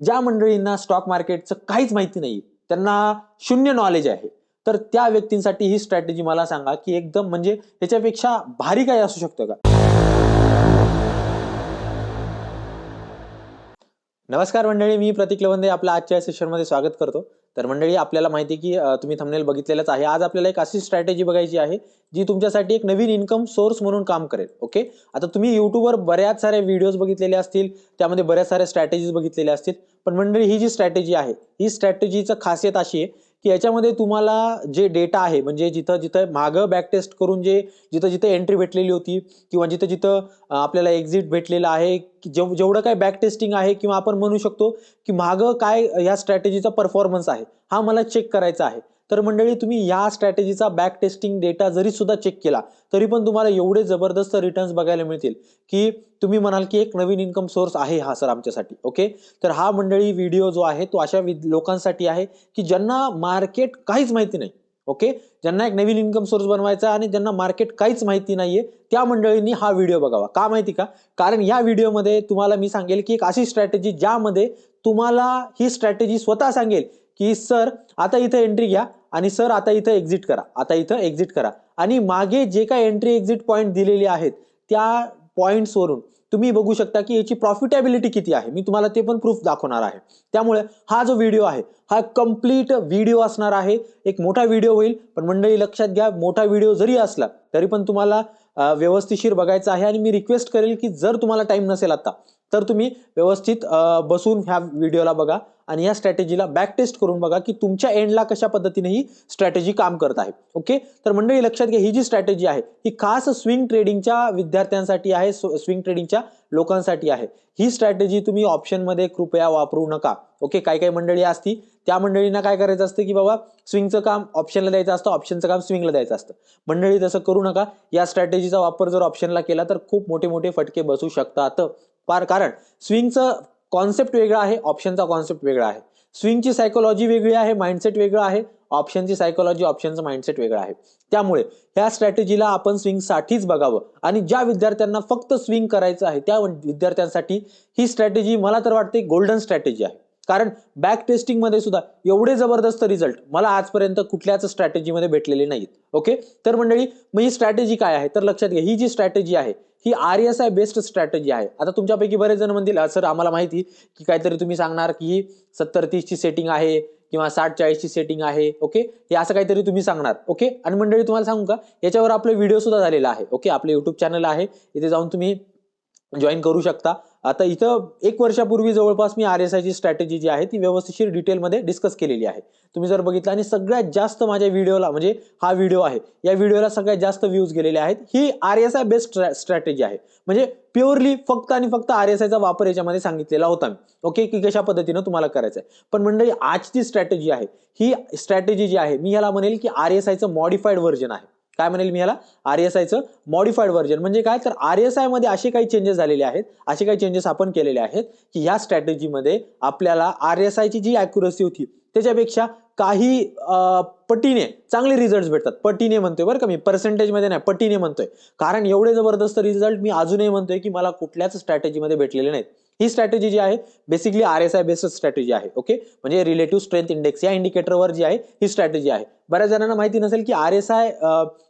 ज्या मंडळींना स्टॉक मार्केटचं काहीच माहिती नाही, त्यांना शून्य नॉलेज आहे, तर त्या व्यक्तींसाठी ही स्ट्रॅटेजी मला सांगा की एकदम म्हणजे त्याच्यापेक्षा भारी काय असू शकतं का? नमस्कार मंडळी, मी प्रतीक लवंदे आपल्या आजच्या सेशनमध्ये स्वागत करतो. तर मंडळी, आपल्याला माहिती आहे की तुम्ही थंबनेल बघितलेलंच आहे. आज आपल्याला एक अशी स्ट्रॅटेजी बघायची आहे जी तुमच्यासाठी एक नवीन इन्कम सोर्स म्हणून काम करेल. ओके. आता तुम्ही YouTubeवर बऱ्याच साऱ्या व्हिडिओज बघितलेले असतील, त्यामध्ये बऱ्याच साऱ्या स्ट्रॅटेजीज बघितलेल्या असतील. पण मंडळी, ही जी स्ट्रॅटेजी आहे, ही स्ट्रॅटेजीचं खासियत अशी आहे की याच्यामध्ये तुम्हाला जे डेटा आहे, म्हणजे जिथं जिथं मागं बॅक टेस्ट करून जे जिथं जिथं एंट्री भेटलेली होती किंवा जिथं जिथं आपल्याला एक्झिट भेटलेलं आहे, जेवढं काय बॅक टेस्टिंग आहे किंवा आपण म्हणू शकतो की मागं काय या स्ट्रॅटेजीचा परफॉर्मन्स आहे, हा मला चेक करायचा आहे. तर मंडळी, तुम्ही या स्ट्रॅटेजीचा बॅक टेस्टिंग डेटा जरी सुद्धा चेक केला तरी पण तुम्हाला एवढे जबरदस्त रिटर्न्स बघायला मिळतील की तुम्ही म्हणाल की एक नवीन इन्कम सोर्स आहे हा सर आमच्यासाठी. ओके. तर हा मंडळी व्हिडिओ जो आहे तो अशा लोकांसाठी आहे की ज्यांना मार्केट काहीच माहिती नाही. ओके. ज्यांना एक नवीन इन्कम सोर्स बनवायचा आणि ज्यांना मार्केट काहीच माहिती नाहीये, त्या मंडळींनी हा व्हिडिओ बघावा. का माहिती का? कारण या व्हिडिओमध्ये तुम्हाला मी सांगेल की एक अशी स्ट्रॅटेजी ज्यामध्ये तुम्हाला ही स्ट्रॅटेजी स्वतः सांगेल की सर आता इथं एंट्री घ्या आणि सर आता इथं एक्झिट करा, आता इथं एक्झिट करा. आणि मागे जे काही एंट्री एक्झिट पॉईंट दिलेले आहेत त्या पॉईंट्सवरून तुम्ही बघू शकता की याची प्रॉफिटेबिलिटी किती आहे. मी तुम्हाला ते पण प्रूफ दाखवणार आहे. त्यामुळे हा जो व्हिडिओ आहे हा कम्प्लीट व्हिडिओ असणार आहे. एक मोठा व्हिडिओ होईल, पण मंडळी लक्षात घ्या, मोठा व्हिडिओ जरी असला तरी पण तुम्हाला व्यवस्थितशीर बघायचं आहे. आणि मी रिक्वेस्ट करेल की जर तुम्हाला टाइम नसेल आता, तर तुम्ही व्यवस्थित बसून ह्या व्हिडिओला बघा आणि या स्ट्रॅटेजीला बॅक टेस्ट करून बघा की तुमच्या एंडला कशा पद्धतीने ही स्ट्रॅटेजी काम करत आहे. ओके. तर मंडळी लक्षात घ्या, ही जी स्ट्रॅटेजी आहे ही खास स्विंग ट्रेडिंगच्या विद्यार्थ्यांसाठी आहे, स्विंग ट्रेडिंगच्या लोकांसाठी आहे. ही स्ट्रॅटेजी तुम्ही ऑप्शनमध्ये कृपया वापरू नका. ओके. काही काही मंडळी असती, त्या मंडळींना काय करायचं असतं की बाबा स्विंगचं काम ऑप्शनला द्यायचं असतं, ऑप्शनचं काम स्विंगला द्यायचं असतं. मंडळी तसं करू नका. या स्ट्रॅटेजीचा वापर जर ऑप्शनला केला तर खूप मोठे मोठे फटके बसू शकतात. कारण स्विंगचं कॉन्सेप्ट वेगळा आहे, ऑप्शनचा कॉन्सेप्ट वेगळा आहे. स्विंगची सायकोलॉजी वेगळी आहे, माइंडसेट वेगळं आहे. ऑप्शनची सायकोलॉजी, ऑप्शनचं माइंडसेट वेगळं आहे. त्यामुळे ह्या स्ट्रॅटेजीला आपण स्विंगसाठीच बघावं. आणि ज्या विद्यार्थ्यांना फक्त स्विंग करायचं आहे त्या विद्यार्थ्यांसाठी ही स्ट्रॅटेजी मला तर वाटते गोल्डन स्ट्रॅटेजी आहे. कारण बॅक टेस्टिंग मध्ये सुद्धा एवढे जबरदस्त रिझल्ट मला आजपर्यंत कुठल्याच स्ट्रॅटेजीमध्ये भेटलेले नाहीत. ओके. तर मंडळी, मग ही स्ट्रॅटेजी काय आहे? तर लक्षात घ्या, ही जी स्ट्रॅटेजी आहे ही RSI बेस्ड स्ट्रॅटेजी आहे. आता तुमच्यापैकी बरेच जण म्हणतील सर आम्हाला माहिती की काहीतरी तुम्ही सांगणार की ही 70-30 ची सेटिंग आहे किंवा 60-40 ची सेटिंग आहे. ओके. हे असं काहीतरी तुम्ही सांगणार. ओके. आणि मंडळी, तुम्हाला सांगू का, याच्यावर आपला व्हिडिओ सुद्धा झालेला आहे. ओके. आपलं युट्यूब चॅनल आहे, इथे जाऊन तुम्ही जॉईन करू शकता. आता इथं 1 वर्षापूर्वी जवळपास मी RSI ची स्ट्रॅटेजी जी आहे ती व्यवस्थित डिटेलमध्ये डिस्कस केलेली आहे. तुम्ही जर बघितलं, आणि सगळ्यात जास्त माझ्या व्हिडिओला, म्हणजे हा व्हिडिओ आहे, या व्हिडिओला सगळ्यात जास्त व्ह्यूज गेलेले आहेत. ही RSI बेस्ड स्ट्रॅटेजी आहे. म्हणजे प्युअरली फक्त आणि फक्त RSI चा वापर याच्यामध्ये सांगितलेला होता मी. ओके. की कशा पद्धतीनं तुम्हाला करायचं आहे. पण मंडळी, आजची स्ट्रॅटेजी आहे, ही स्ट्रॅटेजी जी आहे मी याला म्हणेल की RSI चं मॉडिफाईड व्हर्जन आहे. काय म्हणेल मी याला? RSI चं मॉडिफाईड व्हर्जन. म्हणजे काय, तर RSI मध्ये असे काही चेंजेस झालेले आहेत, असे काही चेंजेस आपण केलेले आहेत की या स्ट्रॅटेजीमध्ये आपल्याला RSI ची जी अॅक्युरसी होती त्याच्यापेक्षा काही पटीने चांगले रिझल्ट भेटतात. पटीने म्हणतोय बरं का मी, पर्सेंटेज मध्ये नाही, पटीने म्हणतोय. कारण एवढे जबरदस्त रिझल्ट मी अजूनही म्हणतोय की मला कुठल्याच स्ट्रॅटेजीमध्ये भेटलेले नाहीत. ही स्ट्रॅटेजी जी आहे बेसिकली RSI बेस्ड स्ट्रॅटेजी आहे. ओके. म्हणजे रिलेटिव्ह स्ट्रेंथ इंडेक्स या इंडिकेटरवर जी आहे ही स्ट्रॅटेजी आहे. बऱ्याच जणांना माहिती नसेल की RSI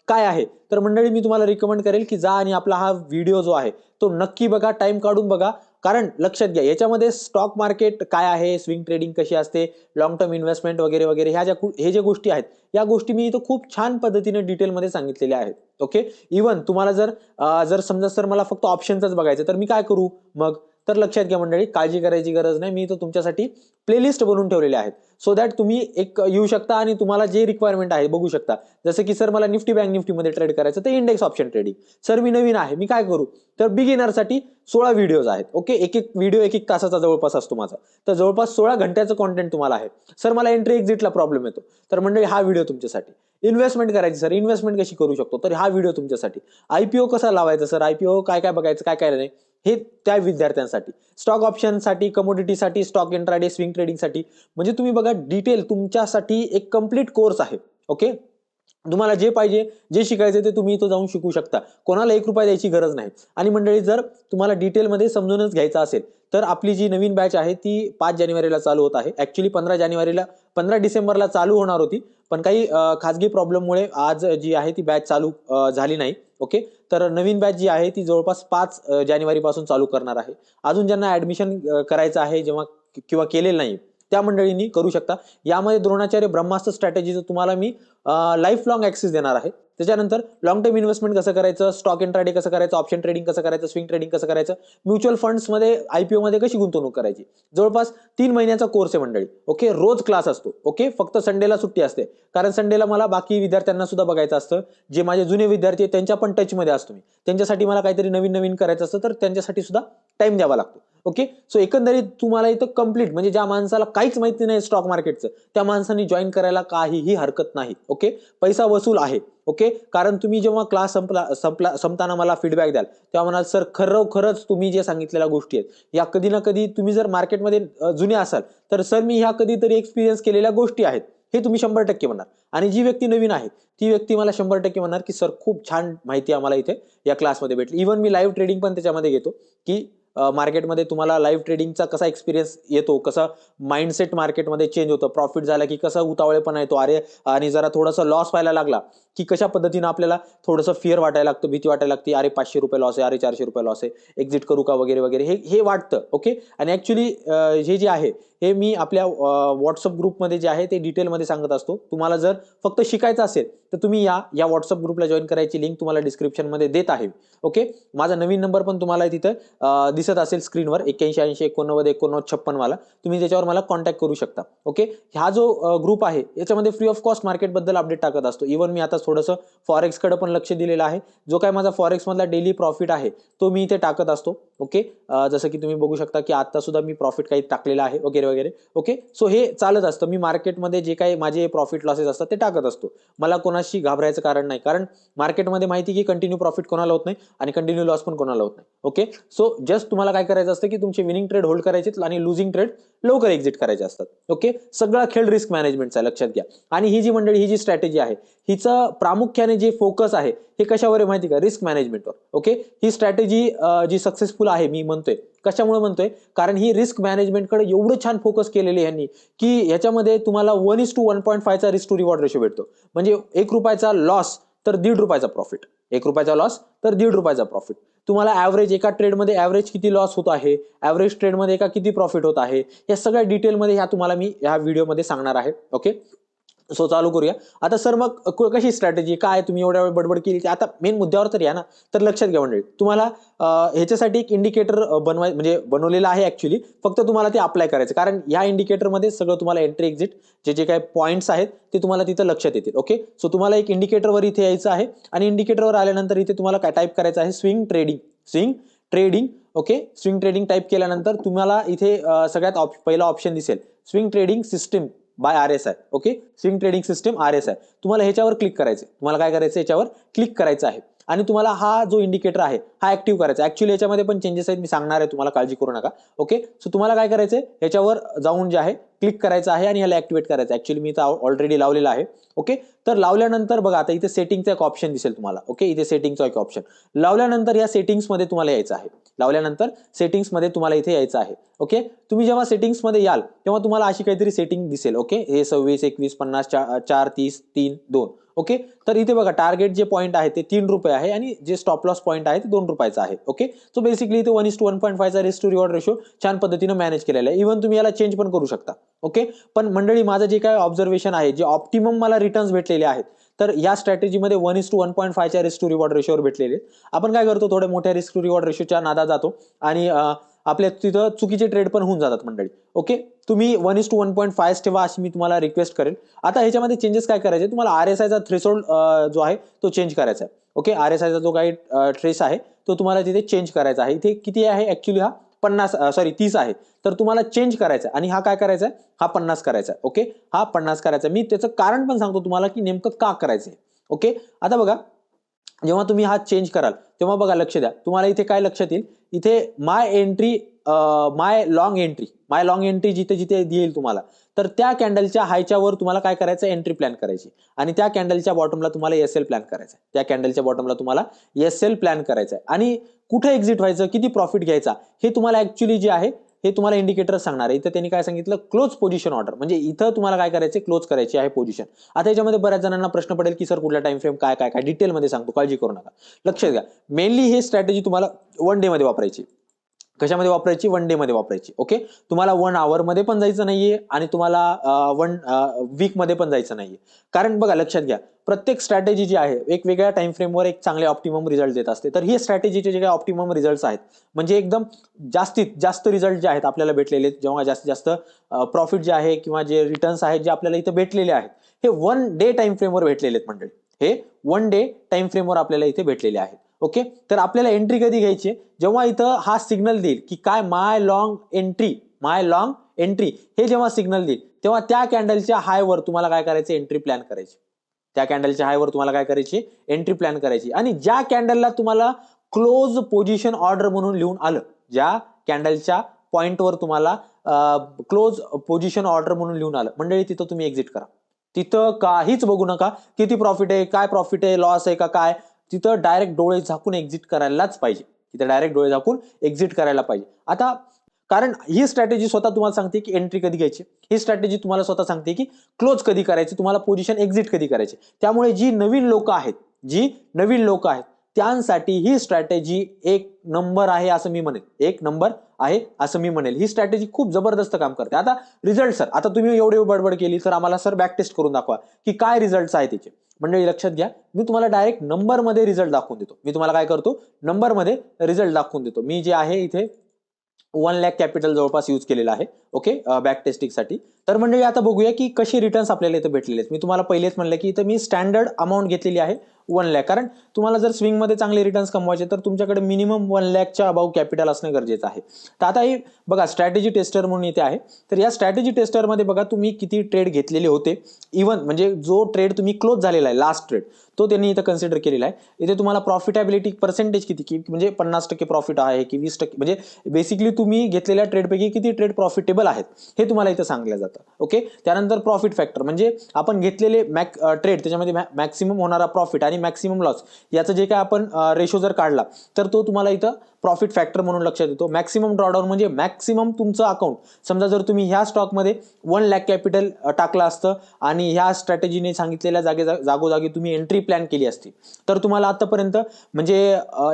काय आहे. तर मंडळी, मी तुम्हाला रिकमेंड करेल की जा आणि आपला हा व्हिडिओ जो आहे तो नक्की बघा, टाइम काढून बघा. कारण लक्षात घ्या, याच्यामध्ये स्टॉक मार्केट काय आहे, स्विंग ट्रेडिंग कशी असते, लॉंग टर्म इन्व्हेस्टमेंट वगैरे वगैरे, हे ज्या गोष्टी आहेत, या गोष्टी मी इथं खूप छान पद्धतीने डिटेलमध्ये सांगितलेल्या आहेत. ओके. इव्हन तुम्हाला जर समजा सर मला फक्त ऑप्शनच बघायचं तर मी काय करू मग? तर लक्षात घ्या मंडळी, काळजी करायची गरज नाही. मी इथं तुमच्यासाठी प्लेलिस्ट बनवून ठेवलेले आहेत, सो दॅट तुम्ही एक येऊ शकता आणि तुम्हाला जे रिक्वायरमेंट आहे बघू शकता. जसं की सर मला निफ्टी बँक निफ्टीमध्ये ट्रेड करायचं, तर इंडेक्स ऑप्शन ट्रेडिंग. सर मी नवीन आहे, मी काय करू? तर बिगिनरसाठी 16 व्हिडिओज आहेत. ओके. एक एक व्हिडिओ 1 तासाचा जवळपास असतो माझा, तर जवळपास 16 घंट्याचं कॉन्टेंट तुम्हाला आहे. सर मला एंट्री एक्झिटला प्रॉब्लेम येतो, तर मंडळी हा व्हिडिओ तुमच्यासाठी. इन्व्हेस्टमेंट करायची सर, इन्व्हेस्टमेंट कशी करू शकतो, तर हा व्हिडिओ तुमच्यासाठी. IPO कसा लावायचा सर, IPO काय काय बघायचं, काय काय नाही, हे त्या विद्यार्थ्यांसाठी. स्टॉक ऑप्शनसाठी, कमोडिटीसाठी, स्टॉक इंट्राडे, स्विंग ट्रेडिंगसाठी. म्हणजे तुम्ही बघा, डिटेल तुमच्यासाठी एक कम्प्लीट कोर्स आहे. ओके. तुम्हाला जे पाहिजे, जे शिकायचे ते तुम्ही इथं जाऊन शिकू शकता. कोणाला 1 रुपया द्यायची गरज नाही. आणि मंडळी, जर तुम्हाला डिटेलमध्ये समजूनच घ्यायचं असेल, तर आपली जी नवीन बॅच आहे ती 5 जानेवारीला चालू होत आहे. ॲक्चुअली 15 डिसेंबरला चालू होणार होती. पण काही खाजगी प्रॉब्लेममुळे आज जी आहे ती बॅच चालू झाली नाही. ओके. तर नवीन बॅच जी आहे ती जवळपास 5 जानेवारीपासून चालू करणार आहे. अजून ज्यांना ॲडमिशन करायचं आहे किंवा केलेलं नाही, त्या मंडळींनी करू शकता. यामध्ये द्रोणाचार्य ब्रह्मास्त्र स्ट्रॅटेजीचं तुम्हाला मी लाईफ लॉंग ॲक्सेस देणार आहे. त्याच्यानंतर लॉंग टर्म इन्व्हेस्टमेंट कसं करायचं, स्टॉक इंट्राडे कसं करायचं, ऑप्शन ट्रेडिंग कसं करायचं, स्विंग ट्रेडिंग कसं करायचं, म्युच्युअल फंड्समध्ये IPO मध्ये कशी गुंतवणूक करायची. जवळपास 3 महिन्याचा कोर्स आहे मंडळी. ओके. रोज क्लास असतो. ओके. फक्त संडेला सुट्टी असते, कारण संडेला मला बाकी विद्यार्थ्यांना सुद्धा बघायचं असतं. जे माझे जुने विद्यार्थी आहेत त्यांच्या पण टचमध्ये असतो मी. त्यांच्यासाठी मला काहीतरी नवीन नवीन करायचं असतं, तर त्यांच्यासाठी सुद्धा टाइम द्यावा लागतो. ओके. सो एकंदरीत तुम्हाला इथं कंप्लीट, म्हणजे ज्या माणसाला काहीच माहिती नाही स्टॉक मार्केटचं, त्या माणसांनी जॉईन करायला काहीही हरकत नाही. ओके. पैसा वसूल आहे. ओके. कारण तुम्ही जेव्हा क्लास संपताना मला फीडबॅक द्याल, तेव्हा म्हणाल सर खरंच तुम्ही जे सांगितलेल्या गोष्टी आहेत या कधी ना कधी, तुम्ही जर मार्केटमध्ये जुने असाल तर सर मी ह्या कधीतरी एक्सपिरियन्स केलेल्या गोष्टी आहेत, हे तुम्ही 100% म्हणणार. आणि जी व्यक्ती नवीन आहे ती व्यक्ती मला 100% म्हणणार की सर खूप छान माहिती आम्हाला इथे या क्लासमध्ये भेटली. इव्हन मी लाईव्ह ट्रेडिंग पण त्याच्यामध्ये घेतो, की मार्केटमध्ये तुम्हाला लाईव्ह ट्रेडिंगचा कसा एक्सपिरियन्स येतो, कसा माइंडसेट मार्केटमध्ये चेंज होतं, प्रॉफिट झाला की कसा उतावळेपणा येतो, अरे आणि जरा थोडासा लॉस व्हायला लागला की कशा पद्धतीनं आपल्याला थोडंसं फिअर वाटायला लागतं, भीती वाटायला लागते, अरे 500 रुपये लॉस आहे, अरे 400 रुपये लॉस आहे, एक्झिट करू का वगैरे वगैरे, हे वाटतं. ओके. आणि ऍक्च्युली हे जे आहे हे मी आपल्या व्हॉट्सअप ग्रुपमध्ये जे आहे ते डिटेलमध्ये सांगत असतो. तुम्हाला जर फक्त शिकायचं असेल तर तुम्ही या व्हॉट्सअप ग्रुपला जॉईन करायची लिंक तुम्हाला डिस्क्रिप्शनमध्ये देत आहे. ओके. माझा नवीन नंबर पण तुम्हाला तिथं दिसत असेल स्क्रीनवर, 8180898956 वाला. तुम्ही त्याच्यावर मला कॉन्टॅक्ट करू शकता. ओके. हा जो ग्रुप आहे याच्यामध्ये फ्री ऑफ कॉस्ट मार्केटबद्दल अपडेट टाकत असतो. इव्हन मी आता थोडंसं फॉरेक्सकडे पण लक्ष दिलेलं आहे. जो काय माझा फॉरेक्स मधला डेली प्रॉफिट आहे तो मी इथे टाकत असतो. ओके. जसं की तुम्ही बघू शकता की आता सुद्धा मी प्रॉफिट काही टाकलेला आहे वगैरे वगैरे. ओके. सो हे चालत असतं. मी मार्केटमध्ये जे काही माझे प्रॉफिट लॉसेस असतात ते टाकत असतो. मला कोणाशी घाबरायचं कारण नाही, कारण मार्केटमध्ये माहिती की कंटिन्यू प्रॉफिट कोणाला होत नाही आणि कंटिन्यू लॉस पण कोणाला होत नाही. ओके. सो जस्ट तुम्हाला काय करायचं असतं की तुमचे विनिंग ट्रेड होल्ड करायचे आणि लुझिंग ट्रेड लवकर एक्झिट करायचे असतात. ओके. सगळा खेळ रिस्क मॅनेजमेंटचा, लक्षात घ्या. आणि ही जी मंडळी, ही जी स्ट्रॅटेजी आहे, हिचं प्रामुख्याने जे फोकस आहे हे कशावर आहे माहिती का, रिस्क मॅनेजमेंटवर. ओके. ही स्ट्रॅटेजी जी सक्सेसफुल आहे मी म्हणतोय, कशामुळे म्हणतोय, कारण ही रिस्क मॅनेजमेंटकडे एवढं छान फोकस केलेली यांनी की ह्याच्यामध्ये तुम्हाला 1:1.5 चा रिस्क टू रिवॉर्ड रेशो भेटतो. म्हणजे 1 रुपयाचा लॉस तर 1.5 रुपयाचा प्रॉफिट, 1 रुपयाचा लॉस तर 1.5 रुपयाचा प्रॉफिट. तुम्हाला ऍव्हरेज एका ट्रेडमध्ये ऍव्हरेज किती लॉस होत आहे, ऍव्हरेज ट्रेडमध्ये एका किती प्रॉफिट होत आहे, या सगळ्या डिटेलमध्ये ह्या तुम्हाला मी ह्या व्हिडिओमध्ये सांगणार आहे. ओके. सो चालू करूया आता. सर मग कशी स्ट्रॅटेजी काय, तुम्ही एवढ्या वेळ बडबड केली, आता मेन मुद्द्यावर तर या ना. तर लक्षात घ्या मंडळी, तुम्हाला ह्याच्यासाठी एक इंडिकेटर म्हणजे बनवलेलं आहे ऍक्च्युली. फक्त तुम्हाला ते अप्लाय करायचं, कारण या इंडिकेटरमध्ये सगळं तुम्हाला एंट्री एक्झिट जे जे काही पॉईंट्स आहेत ते तुम्हाला तिथं लक्षात येतील. ओके. सो तुम्हाला एक इंडिकेटरवर इथे यायचं आहे आणि इंडिकेटरवर आल्यानंतर इथे तुम्हाला काय टाईप करायचं आहे, swing trading. Okay. Swing trading type केल्यानंतर तुम्हाला इथे सगळ्यात पहिला ऑप्शन दिसेल, swing trading system by RSI. Okay. Swing trading system RSI. तुम्हाला ह्याच्यावर क्लिक करायचं. तुम्हाला काय करायचं, याच्यावर क्लिक करायचं आहे आणि तुम्हाला हा जो इंडिकेटर आहे हा ऍक्टिव्ह करायचा. ऍक्च्युअली याच्यामध्ये पण चेंजेस आहेत, मी सांगणार आहे तुम्हाला, काळजी करू नका. ओके. सो तुम्हाला काय करायचंय, याच्यावर जाऊन जे आहे क्लिक करायचं आहे आणि याला ऍक्टिव्हेट करायचं. ऍक्च्युअली मी इथं ऑलरेडी लावलेला आहे. ओके. तर लावल्यानंतर बघा आता इथे सेटिंगचा एक ऑप्शन दिसेल तुम्हाला. ओके. इथे सेटिंगचा एक ऑप्शन लावल्यानंतर या सेटिंग्समध्ये तुम्हाला यायचं आहे. लावल्यानंतर सेटिंग्समध्ये तुम्हाला इथे यायचं आहे. ओके. तुम्ही जेव्हा सेटिंग्समध्ये याल तेव्हा तुम्हाला अशी काहीतरी सेटिंग दिसेल. ओके. हे 26, 21, 50, 4, 30, 3, 2. ओके. तर इथे बघा टार्गेट जे पॉईंट आहे ते 3 रुपये आहे आणि जे स्टॉप लॉस पॉईंट आहे ते 2 रुपयाचा आहे. ओके. सो बेसिकली इथे 1:1.5 चा रिस्क टू रिवॉर्ड रेशो छान पद्धतीने मॅनेज केलेला आहे. इव्हन तुम्ही याला चेंज पण करू शकता. ओके. पण मंडळी, माझं जे काय ऑब्झर्वेशन आहे, जे ऑप्टिमम मला रिटर्न्स भेटलेले आहेत, तर या स्ट्रॅटेजीमध्ये 1:1.5 च्या रिस्क टू रिवॉर्ड रेशोवर भेटलेले. आपण काय करतो, थोड्या मोठ्या रिस्क टू रिवॉर्ड रेशोच्या नादात जातो आणि आपल्या तिथं चुकीचे ट्रेड पण होऊन जातात मंडळी. ओके. तुम्ही 1:1.5 ठेवा अशी मी तुम्हाला रिक्वेस्ट करेन. आता ह्याच्यामध्ये चेंजेस काय करायचे, तुम्हाला RSI चा थ्रेशोल्ड जो आहे तो चेंज करायचा आहे. ओके. RSI चा जो काही ट्रेस आहे तो तुम्हाला तिथे चेंज करायचा आहे. इथे किती आहे ऍक्च्युली, हा 30 आहे. तर तुम्हाला चेंज करायचा आणि हा काय करायचा आहे, हा 50 करायचा आहे. ओके. हा 50 करायचा. मी त्याचं कारण पण सांगतो तुम्हाला की नेमकं का करायचंय. ओके. आता बघा, जेव्हा तुम्ही हा चेंज कराल तेव्हा बघा, लक्ष द्या, तुम्हाला इथे काय लक्षात येईल, इथे माय एंट्री माय लॉंग एंट्री जिथे जिथे देईल तुम्हाला, तर त्या कॅन्डलच्या हायच्या वर तुम्हाला काय करायचं, एंट्री प्लॅन करायची. आणि त्या कॅन्डलच्या बॉटमला तुम्हाला एसएल प्लॅन करायचा. त्या कॅन्डलच्या बॉटमला तुम्हाला एसएल प्लॅन करायचा आहे. आणि कुठे एक्झिट व्हायचं, किती प्रॉफिट घ्यायचा, हे तुम्हाला ऍक्च्युली जे आहे हे तुम्हाला इंडिकेटर सांगणार आहे. इथं त्यांनी काय सांगितलं, क्लोज पोझिशन ऑर्डर, म्हणजे इथं तुम्हाला काय करायचं, क्लोज करायची आहे पोझिशन. आता याच्यामध्ये बऱ्याच जणांना प्रश्न पडेल की सर कुठला टाइम फ्रेम, काय काय काय डिटेलमध्ये सांगतो, काळजी करू नका. लक्षात घ्या, मेनली हे स्ट्रॅटेजी तुम्हाला 1 डे मध्ये वापरायची. कशामध्ये वापरायची, 1 डे मध्ये वापरायची. ओके, तुम्हाला 1 आवर मध्ये पण जायचं नाहीये आणि तुम्हाला 1 वीक मध्ये पण जायचं नाहीये. कारण बघा, लक्षात घ्या, प्रत्येक स्ट्रॅटेजी जी आहे एक वेगळ्या टाइम फ्रेमवर एक चांगले ऑप्टिमम रिझल्ट देत असते. तर ही स्ट्रॅटेजीचे जे काही ऑप्टिमम रिझल्ट आहेत, म्हणजे एकदम जास्तीत जास्त रिझल्ट जे आहेत आपल्याला भेटलेले, जेव्हा जास्तीत जास्त प्रॉफिट जे आहे किंवा जे रिटर्न्स आहेत जे आपल्याला इथे भेटलेले आहेत, हे 1 डे टाइम फ्रेमवर भेटलेले आहेत मंडळी. हे 1 डे टाइम फ्रेमवर आपल्याला इथे भेटलेले आहेत. ओके, तर आपल्याला एंट्री कधी घ्यायची, जेव्हा इथं हा सिग्नल देईल की काय, माय लॉंग एंट्री, हे जेव्हा सिग्नल देईल तेव्हा त्या कॅन्डलच्या हायवर तुम्हाला काय करायचं, एंट्री प्लॅन करायची. त्या कॅन्डलच्या हायवर तुम्हाला काय करायची, एंट्री प्लॅन करायची. आणि ज्या कॅन्डलला तुम्हाला क्लोज पोझिशन ऑर्डर म्हणून लिहून आलं, ज्या कॅन्डलच्या पॉइंटवर तुम्हाला क्लोज पोझिशन ऑर्डर म्हणून लिहून आलं, मंडळी तिथं तुम्ही एक्झिट करा. तिथं काहीच बघू नका, किती प्रॉफिट आहे, काय प्रॉफिट आहे, लॉस आहे का काय, तिथं डायरेक्ट डोळे झाकून एक्झिट करायलाच पाहिजे. तिथं डायरेक्ट डोळे झाकून एक्झिट करायला पाहिजे. आता कारण ही स्ट्रॅटेजी स्वतः तुम्हाला सांगते की एंट्री कधी घ्यायची, ही स्ट्रॅटेजी तुम्हाला स्वतः सांगते की क्लोज कधी करायची, तुम्हाला पोझिशन एक्झिट कधी करायची. त्यामुळे जी नवीन लोक आहेत त्यांसाठी ही स्ट्रॅटेजी एक नंबर आहे असं मी म्हणेल. ही स्ट्रॅटेजी खूप जबरदस्त काम करते. आता रिझल्ट सर, आता तुम्ही एवढी बडबड केली तर आम्हाला सर बॅक टेस्ट करून दाखवा की काय रिझल्ट आहे त्याचे. मंडळी लक्षात घ्या, मी तुम्हाला डायरेक्ट नंबर मध्ये रिझल्ट दाखवून देतो. मी तुम्हाला काय करतो, नंबर मध्ये रिझल्ट दाखवून देतो. मी जे आहे इथे 1 लाख कॅपिटल जवळपास यूज केलेला आहे. ओके, बॅक टेस्टिंग साठी. तर मंडळी आता बघूया की कसे रिटर्न्स आपल्याला इथे भेटलेले आहेत. मी तुम्हाला पहिलेच म्हणलं की इथं मी स्टँडर्ड अमाऊंट घेतलेली आहे 1 लाख. कारण तुम्हाला जर स्विंग मध्ये चांगले रिटर्न्स कमवायचे तर तुमच्याकडे मिनिमम 1 लाखच्या अबाव कॅपिटल असणं गरजेचं आहे. तर आता हे बघा, स्ट्रॅटेजी टेस्टर म्हणून इथे आहे. तर या स्ट्रॅटेजी टेस्टरमध्ये बघा तुम्ही किती ट्रेड घेतलेले होते, इव्हन म्हणजे जो ट्रेड तुम्ही क्लोज झालेला आहे, लास्ट ट्रेड, तो त्यांनी इथं कन्सिडर केलेला आहे. इथे तुम्हाला प्रॉफिटेबिलिटी पर्सेंटेज किती, की म्हणजे 50% प्रॉफिट आहे की 20%, म्हणजे बेसिकली तुम्ही घेतलेल्या ट्रेडपैकी किती ट्रेड प्रॉफिटेबल आहेत हे तुम्हाला इथं सांगलं जातं. ओके, त्यानंतर प्रॉफिट फॅक्टर, म्हणजे आपण घेतलेले ट्रेड त्याच्यामध्ये मॅक्सिमम होणारा प्रॉफिट आणि मॅक्सिमम लॉस याचं जे काय आपण रेशो जर काढला तर तो तुम्हाला इथं प्रॉफिट फॅक्टर म्हणून लक्षात येतो. मॅक्सिमम ड्रॉडाऊन म्हणजे मॅक्सिमम तुमचं अकाउंट, समजा जर तुम्ही ह्या स्टॉकमध्ये 1 लाख कॅपिटल टाकलं असतं आणि ह्या स्ट्रॅटेजीने सांगितलेल्या जागोजागी तुम्ही एंट्री प्लॅन केली असती, तर तुम्हाला आतापर्यंत म्हणजे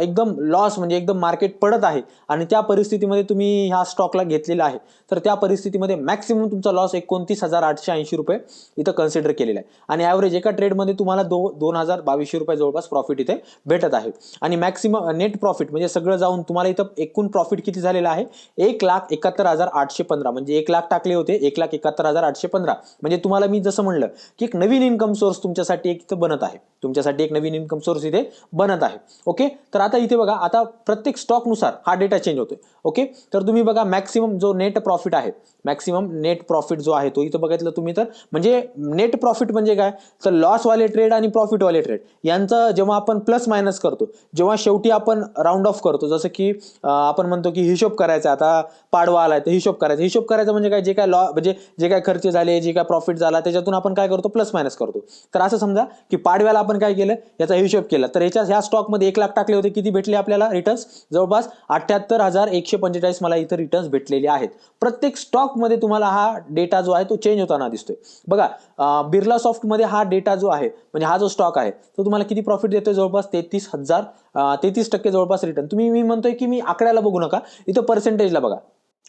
एकदम लॉस, म्हणजे एकदम मार्केट पडत आहे आणि त्या परिस्थितीमध्ये तुम्ही ह्या स्टॉकला घेतलेला आहे, तर त्या परिस्थितीमध्ये मॅक्सिमम तुमचा लॉस 29,880 रुपये इथं कन्सिडर केलेला आहे. आणि ऍव्हरेज एका ट्रेडमध्ये तुम्हाला 2,022 रुपये जवळपास प्रॉफिट इथे भेटत आहे. आणि मॅक्सिमम नेट प्रॉफिट म्हणजे सगळं जाऊन तुम्हाला इथं एकूण प्रॉफिट किती झालेलं आहे, 1,71,815. म्हणजे 1 लाख टाकले होते, 1,71,815. म्हणजे तुम्हाला मी जसं म्हणलं की एक नवीन इन्कम सोर्स तुमच्यासाठी एक इथं बनत आहे, तुमच्यासाठी एक नवीन इन्कम सोर्स इथे बनत आहे. ओके, तर आता इथे बघा, आता प्रत्येक स्टॉक नुसार हा डेटा चेंज होतोय. ओके, तर तुम्ही बघा मॅक्सिमम जो नेट प्रॉफिट आहे, मॅक्सिमम नेट प्रॉफिट जो आहे तो इथं बघितलं तुम्ही, तर म्हणजे नेट प्रॉफिट म्हणजे काय, तर लॉस वाले ट्रेड आणि प्रॉफिट वाले ट्रेड यांचं जेव्हा आपण प्लस मायनस करतो, जेव्हा शेवटी आपण राऊंड ऑफ करतो, जसं की आपण म्हणतो की हिशोब करायचा, आता पाडवा आलाय तर हिशोब करायचा म्हणजे काय, जे काय म्हणजे जे काय खर्च झाले, जे काय प्रॉफिट झाला त्याच्यातून आपण काय करतो, प्लस मायनस करतो. तर असं समजा की पाडव्याला आपण काय केलं, याचा हिशोब केला, तर ह्या स्टॉकमध्ये 1 लाख टाकले होते, किती भेटले आपल्याला रिटर्न्स, जवळपास 78,145 मला इथं रिटर्न्स भेटलेले आहेत. प्रत्येक स्टॉक मध्ये तुम्हाला हा डेटा जो आहे तो चेंज होताना दिसतोय. बघा, बिर्ला सॉफ्ट मध्ये हा डेटा जो आहे, म्हणजे हा जो स्टॉक आहे तो तुम्हाला किती प्रॉफिट देतोय, जवळपास 33% जवळपास रिटर्न. मी म्हणतोय की मी आकड्याला बघू नका, इथं पर्सेंटेजला बघा.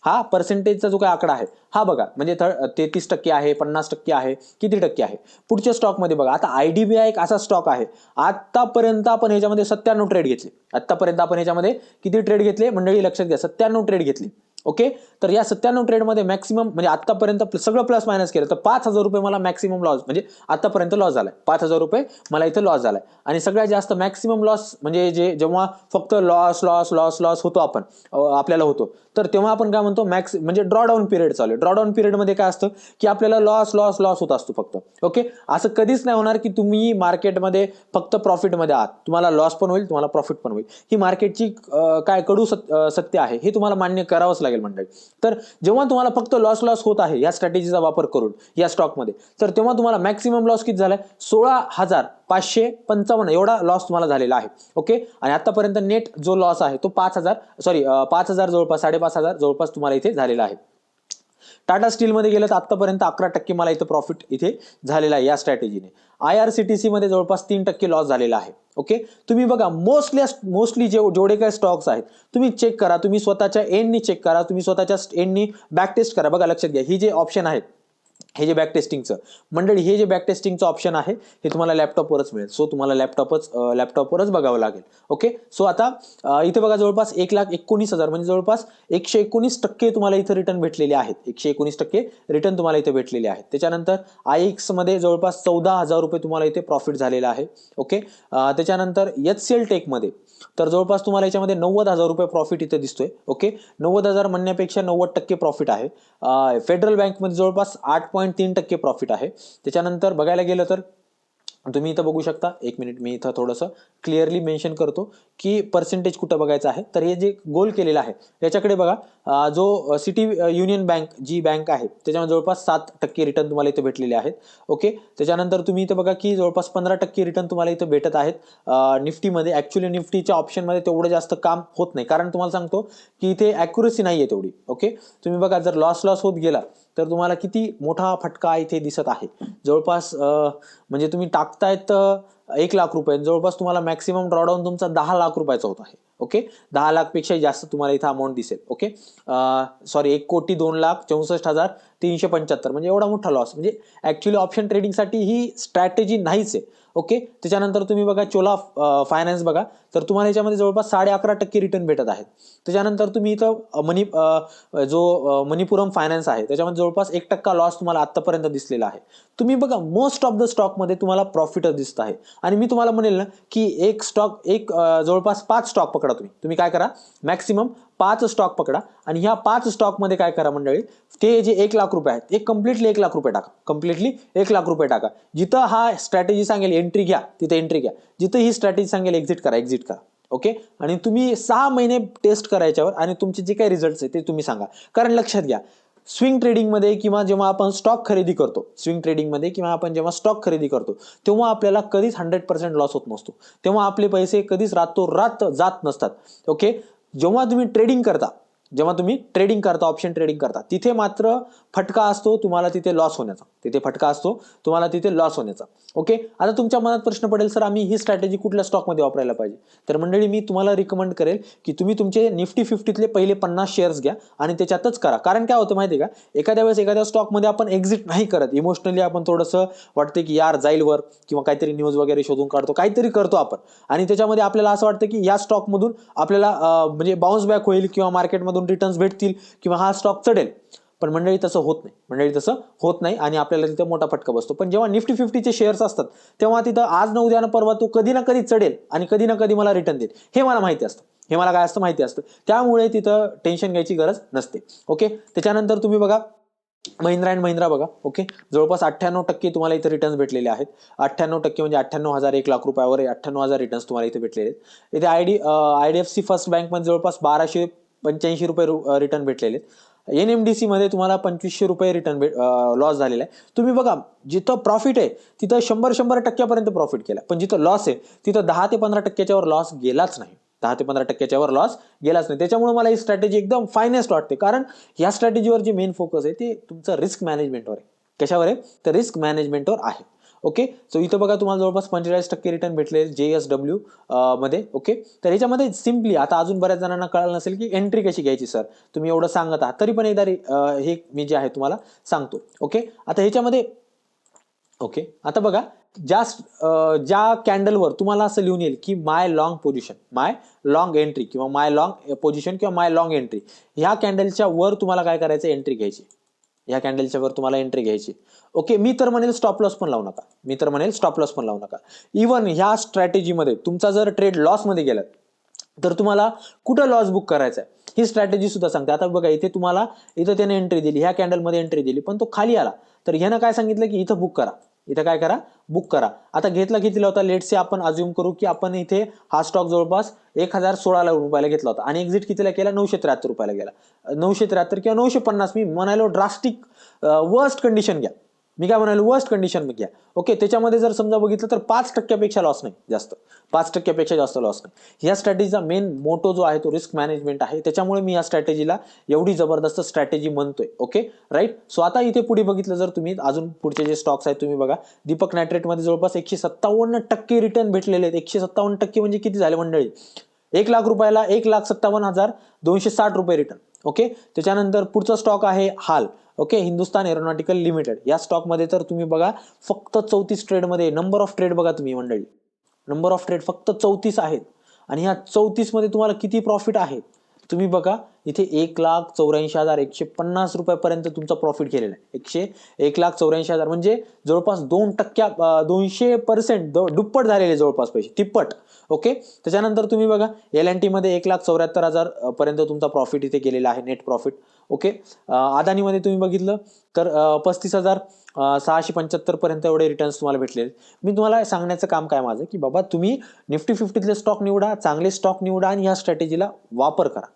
हा पर्सेंटेजचा जो काही आकडा आहे हा बघा, म्हणजे 33% आहे, 50% आहे, किती टक्के आहे. पुढच्या स्टॉकमध्ये बघा, आता IDBI एक असा स्टॉक आहे, आतापर्यंत आपण ह्याच्यामध्ये 97 ट्रेड घेतले. आतापर्यंत आपण ह्याच्यामध्ये किती ट्रेड घेतले मंडळी, लक्षात घ्या, 97 ट्रेड घेतली. ओके, तर या 97 ट्रेडमध्ये मॅक्सिमम म्हणजे आतापर्यंत सगळं प्लस मायनस केलं तर 5,000 रुपये मला मॅक्सिमम लॉस, म्हणजे आतापर्यंत लॉस झालाय, 5,000 रुपये मला इथं लॉस झालाय. आणि सगळ्यात जास्त मॅक्सिमम लॉस म्हणजे जेव्हा फक्त लॉस होतो आपण, आपल्याला होतो, तर तेव्हा आपण काय म्हणतो, म्हणजे ड्रॉडाऊन पिरियड चालू आहे. ड्रॉडाऊन पिरियड मध्ये काय असतं की आपल्याला लॉस होत असतो फक्त. ओके, असं कधीच नाही होणार की तुम्ही मार्केटमध्ये फक्त प्रॉफिटमध्ये आहात, तुम्हाला लॉस पण होईल, तुम्हाला प्रॉफिट पण होईल. ही मार्केटची काय कडू सत्य आहे, हे तुम्हाला मान्य करावंच लागेल. लागेल मंडळी. तर जेव्हा तुम्हाला फक्त लॉस होत आहे या स्ट्रॅटेजीचा वापर करून या स्टॉकमध्ये, तर तेव्हा तुम्हाला मॅक्सिमम लॉस किती झालाय, 16,555 एवढा लॉस तुम्हाला झालेला आहे. ओके, आणि आतापर्यंत नेट जो लॉस आहे तो 5,000 जवळपास 5,500 जवळपास तुम्हाला इथे झालेला आहे. टाटा स्टीलमध्ये गेलं तर आतापर्यंत 11% मला इथं प्रॉफिट इथे झालेला आहे या स्ट्रॅटेजीने. IRCTC मध्ये जवळपास 3% लॉस झालेला आहे. ओके, तुम्ही बघा मोस्टली जेवढे काही स्टॉक्स आहेत तुम्ही चेक करा, तुम्ही स्वतःच्या एंडनी चेक करा, तुम्ही स्वतःच्या एंडनी बॅक टेस्ट करा. बघा लक्षात घ्या, ही जे ऑप्शन आहे, हे जे बॅक टेस्टिंगचं मंडळी, हे जे बॅक टेस्टिंगचं ऑप्शन आहे हे तुम्हाला लॅपटॉपवरच मिळेल. सो तुम्हाला लॅपटॉपवरच बघावं लागेल. ओके, सो आता इथे बघा जवळपास 1,19,000 म्हणजे जवळपास 119% तुम्हाला इथे रिटर्न भेटलेले आहेत. 119% रिटर्न तुम्हाला इथे भेटलेले आहेत. त्याच्यानंतर IX मध्ये जवळपास 14,000 रुपये तुम्हाला इथे प्रॉफिट झालेला आहे. ओके, त्याच्यानंतर HCL टेकमध्ये तर जवळपास तुम्हाला याच्यामध्ये 90,000 रुपये प्रॉफिट इथे दिसतोय. ओके, 90,000 म्हणण्यापेक्षा 90% प्रॉफिट आहे. फेडरल बँकमध्ये जवळपास 8.3% प्रॉफिट आहे. त्याच्यानंतर बघायला गेलं तर तुम्ही इथं बघू शकता, एक मिनिट मी इथं थोडंसं क्लिअरली मेन्शन करतो की पर्सेंटेज कुठं बघायचं आहे. तर हे जे गोल केलेलं आहे याच्याकडे बघा, जो सिटी युनियन बँक जी बँक आहे त्याच्यामध्ये जवळपास 7% रिटर्न तुम्हाला इथे भेटलेले आहेत. ओके, त्याच्यानंतर तुम्ही इथं बघा की जवळपास 15% रिटर्न तुम्हाला इथं भेटत आहेत निफ्टीमध्ये. ऍक्च्युली निफ्टीच्या ऑप्शनमध्ये तेवढं जास्त काम होत नाही, कारण तुम्हाला सांगतो की इथे ॲक्युरसी नाही आहे तेवढी. ओके, तुम्ही बघा जर लॉस होत गेला तर तुम्हाला किती मोठा फटका इथे दिसत आहे. जवळपास म्हणजे तुम्ही टाकतायत 1,00,000 रुपये, जवळपास तुम्हाला मॅक्सिमम ड्रॉडाऊन तुमचा 10,00,000 रुपयाचा होत आहे. ओके, 10,00,000 पेक्षा जास्त तुम्हाला इथं अमाऊंट दिसेल. ओके, सॉरी 1,02,64,375 म्हणजे एवढा मोठा लॉस. म्हणजे ऍक्च्युली ऑप्शन ट्रेडिंगसाठी ही स्ट्रॅटेजी नाहीच आहे. ओके, त्याच्यानंतर तुम्ही बघा चोला फायनान्स बघा, तर तुम्हाला याच्यामध्ये जवळपास 11.5% रिटर्न भेटत आहेत. त्याच्यानंतर तुम्ही इथं मणिपुरम फायनान्स आहे त्याच्यामध्ये जवळपास 1% लॉस तुम्हाला आतापर्यंत दिसलेला आहे. तुम्ही बघा मोस्ट ऑफ द स्टॉकमध्ये तुम्हाला प्रॉफिटच दिसत आहे. आणि मी तुम्हाला म्हणेल ना की जवळपास 5 स्टॉक पकडा. तुम्ही काय करा, मॅक्सिमम 5 स्टॉक पकडा आणि ह्या 5 स्टॉकमध्ये काय करा मंडळी, ते जे 1,00,000 रुपये आहेत ते कम्प्लिटली 1,00,000 रुपये टाका. कम्प्लिटली 1,00,000 रुपये टाका. जिथं हा स्ट्रॅटेजी सांगेल एंट्री घ्या तिथे एंट्री घ्या, जिथं ही स्ट्रॅटेजी सांगेल एक्झिट करा. ओके, आणि तुम्ही 6 महिने टेस्ट करा याच्यावर आणि तुमचे जे काही रिझल्ट आहे ते तुम्ही सांगा. कारण लक्षात घ्या, स्विंग ट्रेडिंगमध्ये किंवा जेव्हा आपण स्टॉक खरेदी करतो, स्टॉक खरेदी करतो तेव्हा आपल्याला कधीच 100% लॉस होत नसतो. तेव्हा आपले पैसे कधीच रातोरात जात नसतात. ओके, जेव्हा तुम्ही ट्रेडिंग करता ऑप्शन ट्रेडिंग करता तिथे मात्र फटका असतो तुम्हाला तिथे लॉस होण्याचा. ओके, आता तुमच्या मनात प्रश्न पडेल, सर आम्ही ही स्ट्रॅटेजी कुठल्या स्टॉकमध्ये वापरायला पाहिजे. तर मंडळी मी तुम्हाला रिकमेंड करेल की तुम्ही तुमचे निफ्टी 50तले पहिले 50 शेअर्स घ्या आणि त्याच्यातच करा. कारण काय होतं माहिती आहे का, एखाद्या वेळेस एखाद्या स्टॉकमध्ये आपण एक्झिट नाही करत, इमोशनली आपण थोडंसं वाटतं की यार जाईल वर, किंवा काहीतरी न्यूज वगैरे शोधून काढतो, काहीतरी करतो आपण, आणि त्याच्यामध्ये आपल्याला असं वाटतं की या स्टॉकमधून आपल्याला म्हणजे बाउन्स बॅक होईल किंवा मार्केटमधून रिटर्न्स भेटतील किंवा हा स्टॉक चढेल. पण मंडळी तसं होत नाही आणि आपल्याला तिथे मोठा फटका बसतो. पण जेव्हा निफ्टी 50चे शेअर्स असतात तेव्हा तिथं आज न उद्या न परवा तो कधी ना कधी चढेल आणि कधी ना कधी मला रिटर्न देईल, हे मला माहिती असतं. त्यामुळे तिथं टेन्शन घ्यायची गरज नसते. ओके, त्याच्यानंतर तुम्ही बघा महिंद्रा अँड महिंद्रा बघा. ओके, जवळपास 98% तुम्हाला इथे रिटर्न्स भेटलेले आहेत. 98% म्हणजे 98,000, 1,00,000 रुपयावर 98,000 रिटर्न्स तुम्हाला इथे भेटलेले आहेत. इथे IDFC फर्स्ट बँकमध्ये जवळपास 1,285 रुपये रिटर्न भेटलेले आहेत. NMDC मध्ये तुम्हाला 2,500 रुपये रिटर्न लॉस झालेला आहे. तुम्ही बघा, जिथं प्रॉफिट आहे तिथं 100% प्रॉफिट केला, पण जिथं लॉस आहे तिथं 10 ते 15% लॉस गेलाच नाही. 10 ते 15% लॉस गेलाच नाही. त्याच्यामुळे मला ही स्ट्रॅटेजी एकदम फायनेस्ट वाटते, कारण या स्ट्रॅटेजीवर जे मेन फोकस आहे ते तुमचं रिस्क मॅनेजमेंटवर आहे. कशावर आहे, तर रिस्क मॅनेजमेंटवर आहे. ओके, सो इथं बघा तुम्हाला जवळपास 45% रिटर्न भेटले JSW मध्ये. ओके, तर याच्यामध्ये सिम्पली आता अजून बऱ्याच जणांना कळलं नसेल की एंट्री कशी घ्यायची. सर तुम्ही एवढं सांगत आहात तरी पण एकदा हे मी जे आहे तुम्हाला सांगतो. ओके, आता ह्याच्यामध्ये आता बघा, ज्या कॅन्डलवर तुम्हाला असं लिहून येईल की माय लॉंग पोझिशन, माय लॉंग एंट्री किंवा माय लॉंग पोझिशन किंवा माय लॉंग एंट्री, ह्या कॅन्डलच्या वर तुम्हाला काय करायचं, एंट्री घ्यायची. ह्या कॅन्डलच्या वर तुम्हाला एंट्री घ्यायची. ओके, मी तर म्हणेल स्टॉप लॉस पण लावू नका. इव्हन ह्या स्ट्रॅटेजीमध्ये तुमचा जर ट्रेड लॉस मध्ये गेला तर तुम्हाला कुठं लॉस बुक करायचा आहे ही स्ट्रॅटेजी सुद्धा सांगते. आता बघा, इथं त्याने एंट्री दिली, ह्या कॅन्डलमध्ये एंट्री दिली, पण तो खाली आला तर ह्यानं काय सांगितलं की इथं बुक करा. इथे काय करा, बुक करा. आता घेतला कितीला होता, लेट से आपण अज्युम करू की आपण इथे हा स्टॉक जवळपास 1016 रुपयाला घेतला होता आणि एक्झिट कितीला केला, 973 रुपयाला गेला. 973 किंवा 950, मी म्हणालो ड्रास्टिक वर्स्ट कंडिशन घ्या. मी काय म्हणालो, वर्स्ट कंडिशन घ्या. ओके, त्याच्यामध्ये जर समजा बघितलं तर 5% लॉस नाही, जास्त 5% जास्त लॉस नाही. या स्ट्रॅटेजीचा मेन मोटो जो आहे तो रिस्क मॅनेजमेंट आहे. त्याच्यामुळे मी या स्ट्रॅटेजीला एवढी जबरदस्त स्ट्रॅटेजी म्हणतोय. Okay right. सो आता इथे पुढे बघितलं जर तुम्ही, अजून पुढचे जे स्टॉक्स आहेत तुम्ही बघा, दीपक नायट्रेट मध्ये जवळपास 157% रिटर्न भेटलेले आहेत. 157% म्हणजे किती झाले मंडळी, 1,00,000 रुपयाला 1,57,260 रुपये रिटर्न. ओके, त्याच्यानंतर पुढचा स्टॉक आहे हाल. Okay, Hindustan aeronautical limited. या स्टॉक मध्ये तर तुम्ही बघा फक्त 34 ट्रेड मध्ये, नंबर ऑफ ट्रेड बघा तुम्ही मंडळी, नंबर ऑफ ट्रेड फक्त 34 आहेत. आणि ह्या 34 मध्ये तुम्हाला किती प्रॉफिट आहे तुम्ही बघा, इथे 1,84,150 रुपयापर्यंत तुमचा प्रॉफिट गेलेला आहे. 1,84,000 म्हणजे जवळपास 2% दुप्पट झालेले जवळपास पैसे, तिप्पट. ओके, त्याच्यानंतर तुम्ही बघा L&T मध्ये 1,74,000 पर्यंत तुमचा प्रॉफिट इथे गेलेला आहे, नेट प्रॉफिट. ओके, अदानीमध्ये तुम्ही बघितलं तर 35,675 पर्यंत एवढे रिटर्न्स तुम्हाला भेटले. मी तुम्हाला सांगण्याचं काम काय माझं, की बाबा तुम्ही निफ्टी 50तले स्टॉक निवडा, चांगले स्टॉक निवडा आणि ह्या स्ट्रॅटेजीला वापर करा.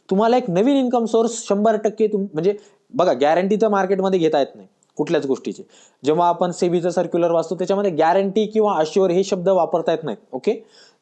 तुम्हाला एक नवीन इन्कम सोर्स 100% म्हणजे बघा, गॅरंटी तर मार्केटमध्ये घेता येत नाही कुठल्याच गोष्टीची. जेव्हा आपण सेबीचं सर्क्युलर वाचतो त्याच्यामध्ये गॅरंटी किंवा अश्युअर हे शब्द वापरता येत नाहीत. ओके,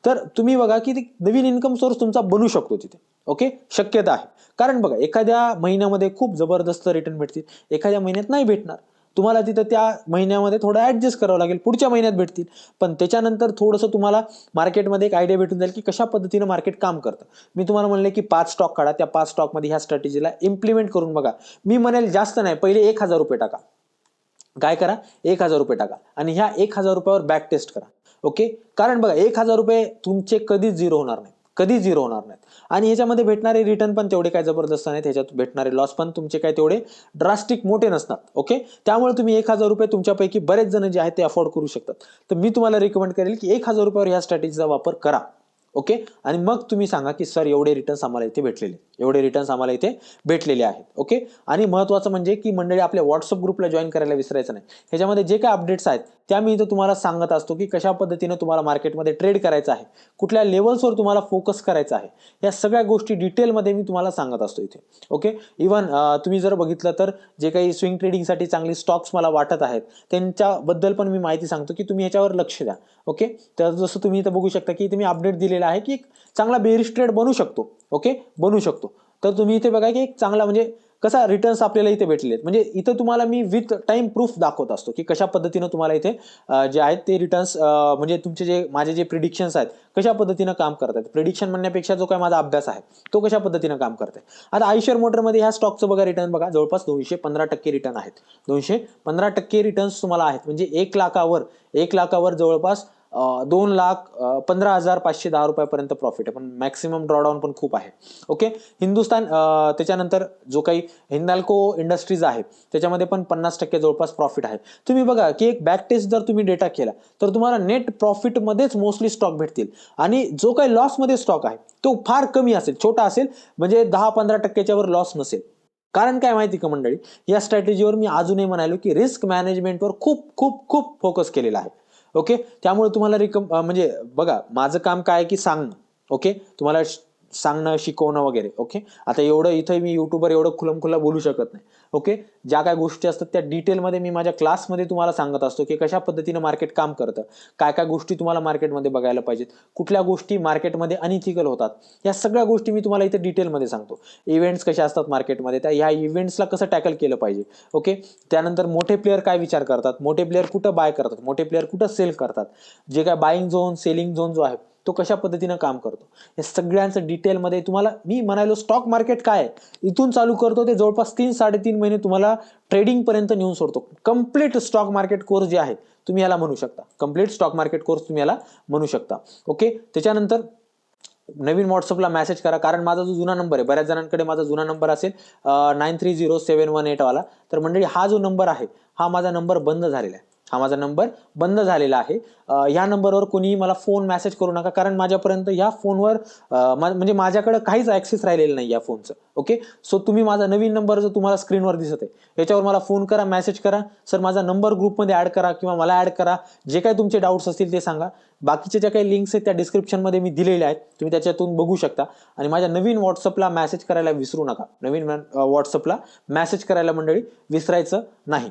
तर तुम्ही बघा की नवीन इन्कम सोर्स तुमचा बनू शकतो तिथे. ओके, शक्यता आहे. कारण बघा, एखाद्या महिन्यामध्ये खूप जबरदस्त रिटर्न भेटतील, एखाद्या महिन्यात नाही भेटणार. तुम्हाला तिथं त्या महिन्यामध्ये थोडं ऍडजस्ट करावं लागेल, पुढच्या महिन्यात भेटतील. पण त्याच्यानंतर थोडंसं तुम्हाला मार्केटमध्ये एक आयडिया भेटून जाईल की कशा पद्धतीनं मार्केट काम करतं. मी तुम्हाला म्हणले की 5 स्टॉक काढा, त्या 5 स्टॉकमध्ये ह्या स्ट्रॅटेजीला इम्प्लिमेंट करून बघा. मी म्हणेल जास्त नाही, पहिले 1,000 रुपये टाका. काय करा, 1,000 रुपये टाका आणि ह्या 1,000 रुपयावर बॅक टेस्ट करा. ओके, कारण बघा 1,000 रुपये तुमचे कधीच झिरो होणार नाही, कधीच झिरो होणार नाहीत. आणि ह्याच्यामध्ये भेटणारे रिटर्न पण तेवढे काय जबरदस्त नाहीत, ह्याच्यात भेटणारे लॉस पण तुमचे काय तेवढे ड्रास्टिक मोठे नसतात. ओके, त्यामुळे तुम्ही 1,000 रुपये तुमच्यापैकी बरेच जण जे आहेत ते अफोर्ड करू शकतात. तर मी तुम्हाला रिकमेंड करेल की 1,000 रुपयावर ह्या स्ट्रॅटेजीचा वापर करा. ओके, आणि मग तुम्ही सांगा की सर एवढे रिटर्न्स आम्हाला इथे भेटलेले, एवढे रिटर्न्स आम्हाला इथे भेटलेले आहेत. ओके, आणि महत्वाचं म्हणजे की मंडळी आपल्या व्हॉट्सअप ग्रुपला जॉईन करायला विसरायचं नाही. ह्याच्यामध्ये जे काय अपडेट्स आहेत त्या मी इथं तुम्हाला सांगत असतो की कशा पद्धतीने तुम्हाला मार्केटमध्ये ट्रेड करायचं आहे, कुठल्या लेवल्सवर तुम्हाला फोकस करायचा आहे, या सगळ्या गोष्टी डिटेलमध्ये मी तुम्हाला सांगत असतो इथे. ओके, इव्हन तुम्ही जर बघितलं तर जे काही स्विंग ट्रेडिंगसाठी चांगली स्टॉक्स मला वाटत आहेत त्यांच्याबद्दल पण मी माहिती सांगतो की तुम्ही याच्यावर लक्ष द्या. ओके, तर जसं तुम्ही इथं बघू शकता की इथे मी अपडेट दिलेला आहे की एक चांगला बेरिश ट्रेड बनू शकतो. ओके, बनू शकतो. तर तुम्ही इथे बघा की एक चांगला म्हणजे कसा रिटर्न्स आपल्याला इथे भेटलेले आहेत. म्हणजे इथं तुम्हाला मी विथ टाइम प्रूफ दाखवत असतो की कशा पद्धतीनं तुम्हाला इथे जे आहेत ते रिटर्न्स म्हणजे तुमचे जे माझे जे प्रिडिक्शन्स आहेत कशा पद्धतीनं काम करतात. प्रिडिक्शन म्हणण्यापेक्षा जो काय माझा अभ्यास आहे तो कशा पद्धतीनं काम करतोय. आता आयशर मोटरमध्ये ह्या स्टॉकचं बघा रिटर्न बघा, जवळपास 215% रिटर्न आहेत. 215% रिटर्न्स तुम्हाला आहेत. म्हणजे 1,00,000वर जवळपास 2,15,510 रुपयापर्यंत प्रॉफिट आहे. पण मॅक्सिमम ड्रॉडाऊन पण खूप आहे. ओके, हिंदुस्तान त्याच्यानंतर जो काही हिंदाल्को इंडस्ट्रीज आहे त्याच्यामध्ये पण 50% जवळपास प्रॉफिट आहे. तुम्ही बघा की एक बॅक टेस्ट जर तुम्ही डेटा केला तर तुम्हाला नेट प्रॉफिटमध्येच मोस्टली स्टॉक भेटतील आणि जो काही लॉसमध्ये स्टॉक आहे तो फार कमी असेल, छोटा असेल, म्हणजे 10-15%च्या वर लॉस नसेल. कारण काय माहिती का मंडळी, या स्ट्रॅटेजीवर मी अजूनही म्हणालो की रिस्क मॅनेजमेंटवर खूप खूप खूप फोकस केलेला आहे. ओके, त्यामुळे तुम्हाला म्हणजे बघा माझं काम काय आहे की सांगणं. ओके, तुम्हाला सांगणं, शिकवणं वगैरे. ओके, आता एवढं इथं मी युट्यूबवर एवढं खुलमखुल्ला बोलू शकत नाही. ओके, ज्या काय गोष्टी असतात त्या डिटेलमध्ये मी माझ्या क्लासमध्ये तुम्हाला सांगत असतो की कशा पद्धतीनं मार्केट काम करतं, काय काय गोष्टी तुम्हाला मार्केटमध्ये बघायला पाहिजेत, कुठल्या गोष्टी मार्केटमध्ये अनइथिकल होतात, या सगळ्या गोष्टी मी तुम्हाला इथे डिटेलमध्ये सांगतो. इव्हेंट्स कशा असतात मार्केटमध्ये, त्या ह्या इव्हेंट्सला कसं टॅकल केलं पाहिजे. ओके, त्यानंतर मोठे प्लेयर काय विचार करतात, मोठे प्लेयर कुठं बाय करतात, मोठे प्लेयर कुठं सेल करतात, जे काय बाईंग झोन सेलिंग झोन जो आहे तो कशा पद्धतीनं काम करतो, या सगळ्यांचं डिटेलमध्ये तुम्हाला मी म्हणालो. स्टॉक मार्केट काय आहे इथून चालू करतो ते जवळपास 3-3.5 महिने तुम्हाला ट्रेडिंग पर्यंत नेऊन सोडतो. कम्प्लीट स्टॉक मार्केट कोर्स जे आहे तुम्ही याला म्हणू शकता, कम्प्लीट स्टॉक मार्केट कोर्स तुम्ही याला म्हणू शकता. ओके, त्याच्यानंतर नवीन व्हॉट्सअपला मेसेज करा, कारण माझा जो जुना नंबर आहे, बऱ्याच जणांकडे माझा जुना नंबर असेल 930718 वाला, तर मंडळी हा जो नंबर आहे हा माझा नंबर बंद झालेला आहे. हा माझा नंबर बंद झालेला आहे. ह्या नंबरवर कोणीही मला फोन मेसेज करू नका, कारण माझ्यापर्यंत ह्या फोनवर म्हणजे माझ्याकडे काहीच ऍक्सेस राहिलेलं नाही या फोनचं. ओके, सो तुम्ही माझा नवीन नंबर जो तुम्हाला स्क्रीनवर दिसत आहे याच्यावर मला फोन करा, मेसेज करा, सर माझा नंबर ग्रुपमध्ये ऍड करा किंवा मला ऍड करा, जे काही तुमचे डाऊट्स असतील ते सांगा. बाकीचे ज्या काही लिंक्स आहेत त्या डिस्क्रिप्शनमध्ये मी दिलेल्या आहेत, तुम्ही त्याच्यातून बघू शकता. आणि माझ्या नवीन व्हॉट्सअपला मेसेज करायला विसरू नका, नवीन व्हॉट्सअपला मेसेज करायला मंडळी विसरायचं नाही.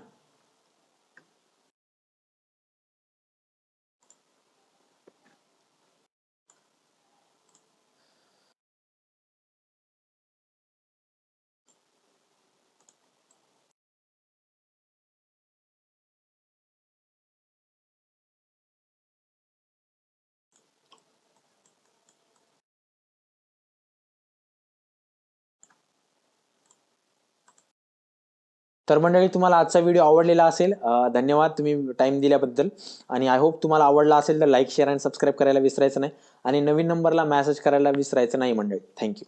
तर मंडळी तुम्हाला आजचा व्हिडिओ आवडलेला असेल, धन्यवाद तुम्ही टाइम दिल्याबद्दल. आणि आय होप तुम्हाला आवडला असेल तर लाईक, शेअर आणि सबस्क्राईब करायला विसरायचं नाही, आणि नवीन नंबरला मेसेज करायला विसरायचं नाही मंडळी. थँक्यू.